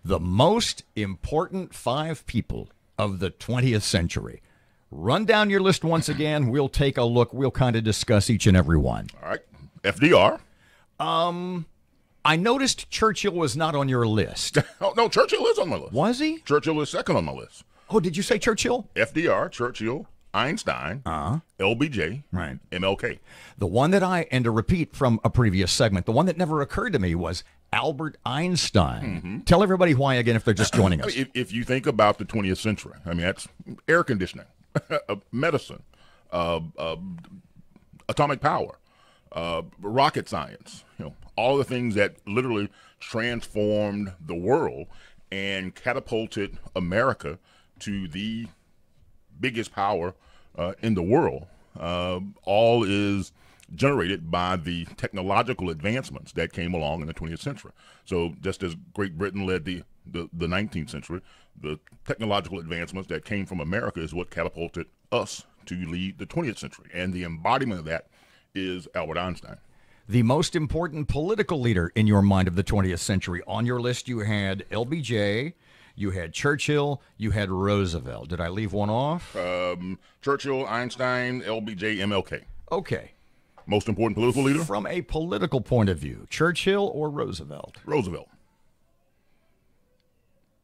The most important 5 people of the 20th century. Run down your list once again. We'll take a look. We'll kind of discuss each and every one. All right. FDR. I noticed Churchill was not on your list. Oh, no, Churchill is on my list. Was he? Churchill is second on my list. Oh, did you say Churchill? FDR, Churchill, Einstein, LBJ, Right. MLK. The one that and to repeat from a previous segment, the one that never occurred to me was Albert Einstein. Tell everybody why again if they're just joining us. If you think about the 20th century, I mean, that's air conditioning, medicine, atomic power, rocket science, all the things that literally transformed the world and catapulted America to the biggest power in the world. All is generated by the technological advancements that came along in the 20th century. So just as Great Britain led the 19th century, the technological advancements that came from America is what catapulted us to lead the 20th century. And the embodiment of that is Albert Einstein. The most important political leader in your mind of the 20th century. On your list, you had LBJ, you had Churchill, you had Roosevelt. Did I leave one off? Churchill, Einstein, LBJ, MLK. Okay. Most important political leader? From a political point of view, Churchill or Roosevelt? Roosevelt.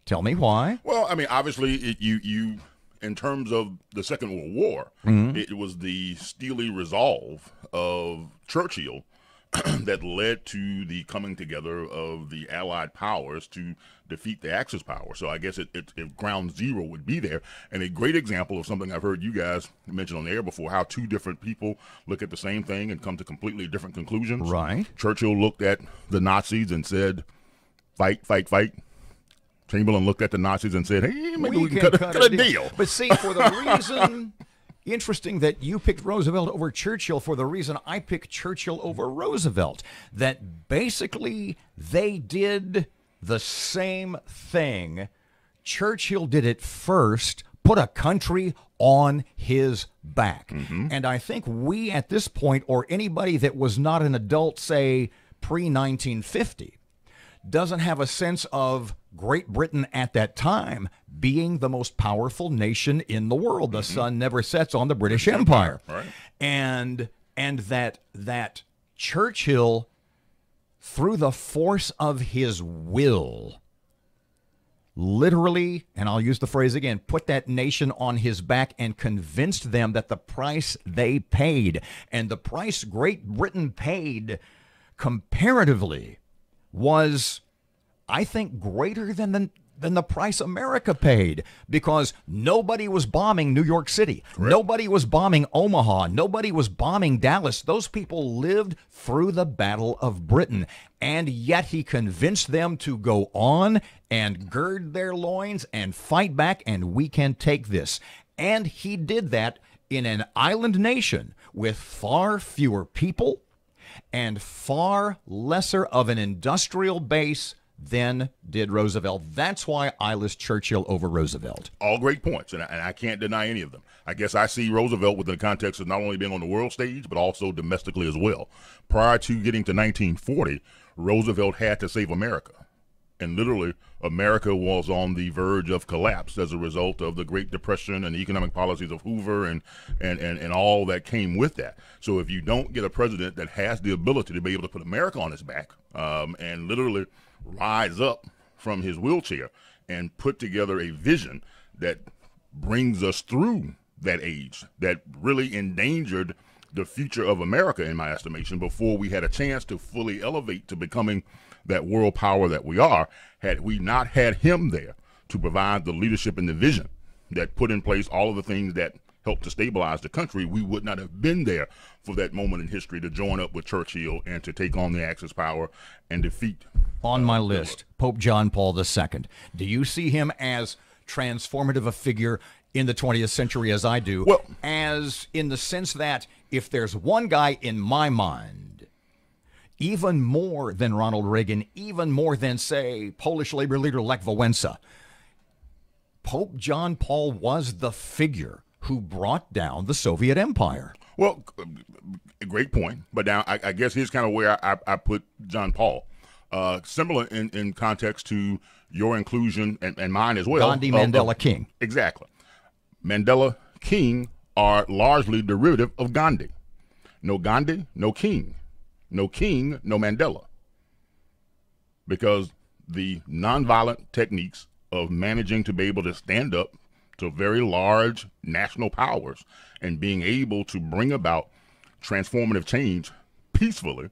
Tell me why. Well, I mean, obviously, you in terms of the Second World War, it was the steely resolve of Churchill that led to the coming together of the Allied powers to defeat the Axis power. So I guess if ground zero would be there. And a great example of something I've heard you guys mention on the air before, how 2 different people look at the same thing and come to completely different conclusions. Right. Churchill looked at the Nazis and said, fight, fight, fight. Chamberlain looked at the Nazis and said, hey, maybe we can cut a deal. But see, for the reason... Interesting that you picked Roosevelt over Churchill for the reason I picked Churchill over Roosevelt. That basically they did the same thing. Churchill did it first, put a country on his back. And I think we at this point, or anybody that was not an adult, say, pre-1950, doesn't have a sense of Great Britain at that time being the most powerful nation in the world. The sun never sets on the British Empire. Right. And that Churchill, through the force of his will, literally, and I'll use the phrase again, put that nation on his back and convinced them that the price they paid, and the price Great Britain paid comparatively, was, I think, greater than the price America paid, because nobody was bombing New York City. Correct. Nobody was bombing Omaha. Nobody was bombing Dallas. Those people lived through the Battle of Britain, and yet he convinced them to go on and gird their loins and fight back, and we can take this. And he did that in an island nation with far fewer people and far lesser of an industrial base than did Roosevelt. That's why I list Churchill over Roosevelt. All great points, and I can't deny any of them. I guess I see Roosevelt within the context of not only being on the world stage, but also domestically as well. Prior to getting to 1940, Roosevelt had to save America. And literally, America was on the verge of collapse as a result of the Great Depression and the economic policies of Hoover and all that came with that. So if you don't get a president that has the ability to be able to put America on his back and literally rise up from his wheelchair and put together a vision that brings us through that age, that really endangered the future of America, in my estimation, before we had a chance to fully elevate to becoming that world power that we are. Had we not had him there to provide the leadership and the vision that put in place all of the things that helped to stabilize the country, we would not have been there for that moment in history to join up with Churchill and to take on the Axis power and defeat. On my list, Pope John Paul II. Do you see him as transformative a figure in the 20th century as I do? Well, as in the sense that if there's one guy in my mind, even more than Ronald Reagan, even more than, say, Polish labor leader Lech Wałęsa, Pope John Paul was the figure who brought down the Soviet Empire. Well, great point. But now I guess here's kind of where I put John Paul. Similar in context to your inclusion and mine as well. Gandhi, Mandela, King. Exactly. Mandela, King are largely derivative of Gandhi. No Gandhi, no King. No King, no Mandela. Because the nonviolent techniques of managing to be able to stand up to very large national powers and being able to bring about transformative change peacefully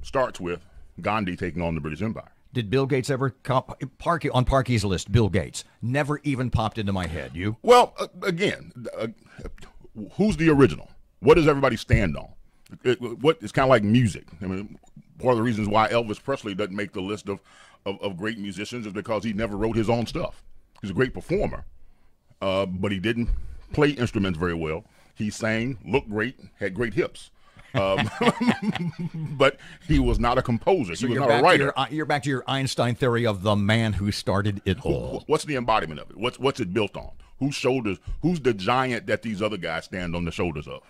starts with Gandhi taking on the British Empire. Did Bill Gates ever on Parky's list? Bill Gates never even popped into my head. You? Well, again, who's the original? What does everybody stand on? It's kind of like music. I mean, one of the reasons why Elvis Presley doesn't make the list of great musicians is because he never wrote his own stuff. He's a great performer, but he didn't play instruments very well. He sang, looked great, had great hips. But he was not a composer. So he was not a writer. You're back to your Einstein theory of the man who started it all. What's the embodiment of it? What's it built on? Whose shoulders? Who's the giant that these other guys stand on the shoulders of?